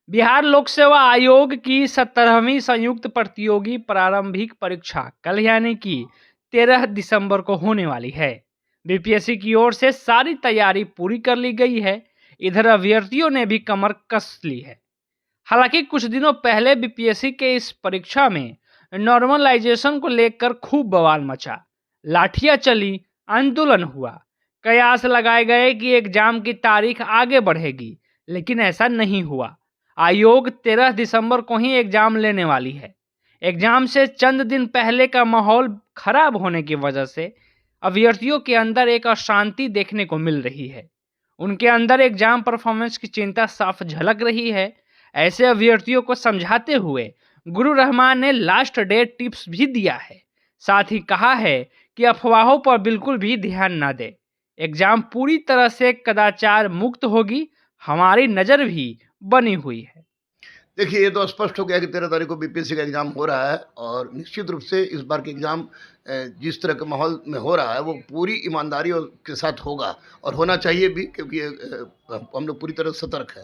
बिहार लोक सेवा आयोग की 17वीं संयुक्त प्रतियोगी प्रारंभिक परीक्षा कल यानी कि 13 दिसंबर को होने वाली है। बीपीएससी की ओर से सारी तैयारी पूरी कर ली गई है। इधर अभ्यर्थियों ने भी कमर कस ली है। हालांकि कुछ दिनों पहले बीपीएससी के इस परीक्षा में नॉर्मलाइजेशन को लेकर खूब बवाल मचा, लाठियां चली, आंदोलन हुआ, कयास लगाए गए कि एग्जाम की तारीख आगे बढ़ेगी, लेकिन ऐसा नहीं हुआ। आयोग 13 दिसंबर को ही एग्जाम लेने वाली है। एग्जाम से चंद दिन पहले का माहौल खराब होने की वजह से अभ्यर्थियों के अंदर एक अशांति देखने को मिल रही है। उनके अंदर एग्जाम परफॉर्मेंस की चिंता साफ झलक रही है। ऐसे अभ्यर्थियों को समझाते हुए गुरु रहमान ने लास्ट डे टिप्स भी दिया है। साथ ही कहा है कि अफवाहों पर बिल्कुल भी ध्यान ना दे। एग्जाम पूरी तरह से कदाचार मुक्त होगी, हमारी नज़र भी बनी हुई है। देखिए, ये तो स्पष्ट हो गया कि 13 तारीख को बीपीएससी का एग्ज़ाम हो रहा है और निश्चित रूप से इस बार के एग्ज़ाम जिस तरह के माहौल में हो रहा है वो पूरी ईमानदारी और के साथ होगा और होना चाहिए भी, क्योंकि हम लोग पूरी तरह सतर्क है,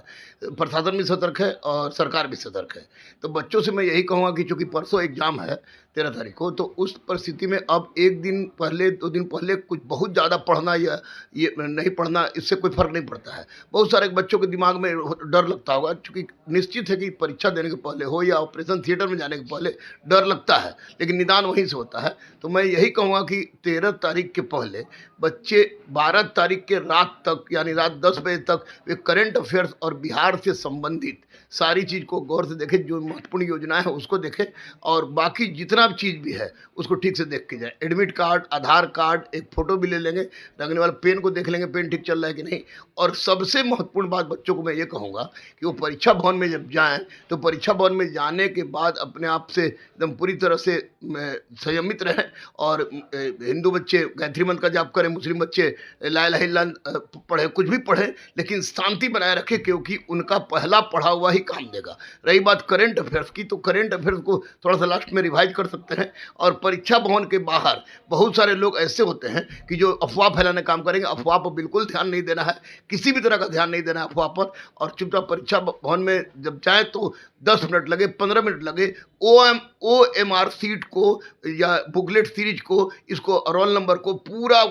प्रशासन भी सतर्क है और सरकार भी सतर्क है। तो बच्चों से मैं यही कहूँगा कि चूँकि परसों एग्ज़ाम है 13 तारीख को, तो उस परिस्थिति में अब 1 दिन पहले 2 दिन पहले कुछ बहुत ज़्यादा पढ़ना या ये नहीं पढ़ना, इससे कोई फ़र्क नहीं पड़ता है। बहुत सारे बच्चों के दिमाग में डर लगता होगा, चूँकि निश्चित है कि परीक्षा देने के पहले हो या ऑपरेशन थिएटर में जाने के पहले डर लगता है, लेकिन निदान वहीं से होता है। तो मैं यही कहूँगा कि 13 तारीख के पहले बच्चे 12 तारीख के रात तक, यानी रात 10 बजे तक, वे करंट अफेयर्स और बिहार से संबंधित सारी चीज़ को गौर से देखें। जो महत्वपूर्ण योजनाएं हैं उसको देखें और बाकी जितना भी चीज़ भी है उसको ठीक से देख के जाए। एडमिट कार्ड, आधार कार्ड, एक फ़ोटो भी ले लेंगे, रंगने वाला पेन को देख लेंगे, पेन ठीक चल रहा है कि नहीं। और सबसे महत्वपूर्ण बात बच्चों को मैं ये कहूँगा कि वो परीक्षा भवन में जब जाएँ तो परीक्षा भवन में जाने के बाद अपने आप से एकदम पूरी तरह से संयमित रहें और हिंदू बच्चे गायत्री मंत्र का जाप करें, मुस्लिम बच्चे ला इलाहा इल्लल्लाह पढ़ें, कुछ भी पढ़ें, लेकिन शांति बनाए रखें, क्योंकि उनका पहला पढ़ा हुआ ही काम देगा। रही बात करंट अफेयर्स की, तो करंट अफेयर्स को थोड़ा सा लास्ट में रिवाइज कर सकते हैं। और परीक्षा भवन के बाहर बहुत सारे लोग ऐसे होते हैं कि जो अफवाह फैलाने काम करेंगे। अफवाह पर बिल्कुल ध्यान नहीं देना है, किसी भी तरह का ध्यान नहीं देना है अफवाह पर। और चुपचाप परीक्षा भवन में जब जाए तो 10 मिनट लगे, 15 मिनट लगे, OMR सीट को या बुकलेट सीरीज को, इसको रोल नंबर को, पूरा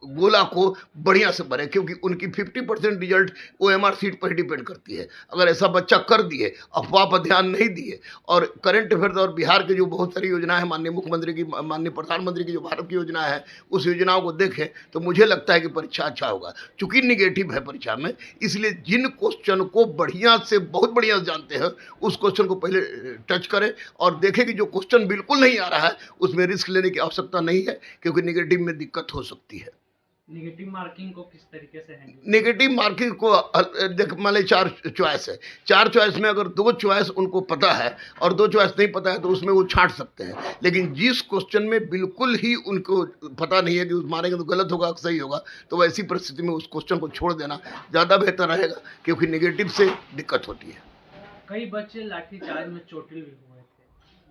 गोला को बढ़िया से भरें, क्योंकि उनकी 50% रिजल्ट OMR सीट पर ही डिपेंड करती है। अगर ऐसा बच्चा कर दिए, अफवाह पर ध्यान नहीं दिए और करंट अफेयर्स और बिहार के जो बहुत सारी योजनाएं हैं, माननीय मुख्यमंत्री की, माननीय प्रधानमंत्री की जो भारत की योजना है, उस योजनाओं को देखें तो मुझे लगता है कि परीक्षा अच्छा होगा। चूंकि निगेटिव है परीक्षा में, इसलिए जिन क्वेश्चन को बढ़िया से, बहुत बढ़िया से जानते हैं, उस क्वेश्चन को पहले टच करें और देखें कि जो क्वेश्चन बिल्कुल नहीं आ रहा है उसमें रिस्क लेने की आवश्यकता नहीं है, क्योंकि निगेटिव में दिक्कत हो सकती है। नेगेटिव मार्किंग को किस तरीके से है? नेगेटिव मार्किंग को देख, मान लीजिए 4 चॉइस है, 4 चॉइस में अगर 2 चॉइस उनको पता है और 2 चॉइस नहीं पता है तो उसमें वो छांट सकते हैं। लेकिन जिस क्वेश्चन में बिल्कुल ही उनको पता नहीं है कि उस मारेंगे तो गलत होगा सही होगा, तो वैसी परिस्थिति में उस क्वेश्चन को छोड़ देना ज़्यादा बेहतर रहेगा, क्योंकि नेगेटिव से दिक्कत होती है। कई बच्चे लाठीचार्ज में चोटिल भी हुए थे,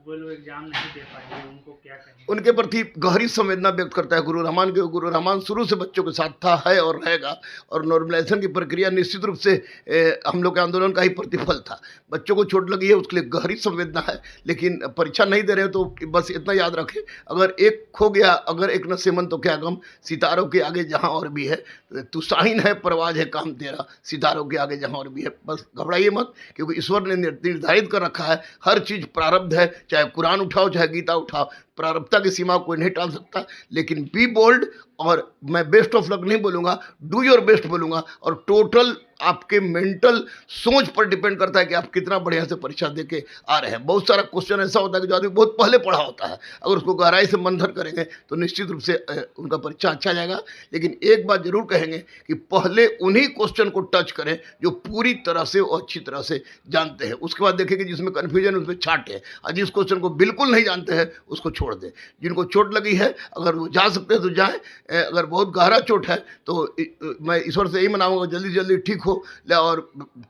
वो लोग एग्जाम नहीं दे पाए, उनको क्या कहें? उनके प्रति गहरी संवेदना व्यक्त करता है गुरु रहमान के। गुरु रहमान शुरू से बच्चों के साथ था, है और रहेगा। और नॉर्मलाइजेशन की प्रक्रिया निश्चित रूप से हम लोग के आंदोलन का ही प्रतिफल था। बच्चों को चोट लगी है, उसके लिए गहरी संवेदना है, लेकिन परीक्षा नहीं दे रहे हो तो बस इतना याद रखें, अगर एक खो गया, अगर एक न सेमन तो क्या गम, सितारों के आगे जहाँ और भी है, तू शाहीन है परवाज है काम तेरा, सितारों के आगे जहाँ और भी है। बस घबराइए मत, क्योंकि ईश्वर ने निर्धारित कर रखा है, हर चीज़ प्रारब्ध है। चाहे कुरान उठाओ, चाहे गीता उठाओ, प्रारब्धता की सीमा कोई नहीं टाल सकता। लेकिन बी बोल्ड, और मैं बेस्ट ऑफ लक नहीं बोलूँगा, डू योर बेस्ट बोलूँगा। और टोटल आपके मेंटल सोच पर डिपेंड करता है कि आप कितना बढ़िया से परीक्षा दे के आ रहे हैं। बहुत सारा क्वेश्चन ऐसा होता है कि जो आदमी बहुत पहले पढ़ा होता है, अगर उसको गहराई से मंथन करेंगे तो निश्चित रूप से उनका परीक्षा अच्छा जाएगा। लेकिन एक बात जरूर कहेंगे कि पहले उन्हीं क्वेश्चन को टच करें जो पूरी तरह से और अच्छी तरह से जानते हैं। उसके बाद देखें कि जिसमें कन्फ्यूजन उसमें छांटें, और जिस क्वेश्चन को बिल्कुल नहीं जानते हैं उसको छोड़ दें। जिनको चोट लगी है, अगर वो जा सकते हैं तो जाएँ, अगर बहुत गहरा चोट है तो मैं ईश्वर से यही मनाऊंगा जल्दी से जल्दी ठीक हो ले, और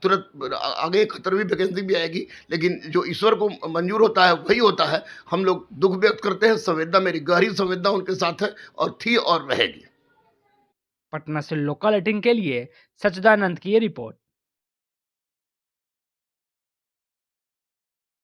तुरंत आगे 71वीं वैकेंसी भी आएगी। लेकिन जो ईश्वर को मंजूर होता है वही होता है। हम लोग दुख व्यक्त करते हैं, संवेदना, मेरी गहरी संवेदना उनके साथ है और थी और रहेगी। पटना से लोकल 18 के लिए सच्चिदानंद की ये रिपोर्ट।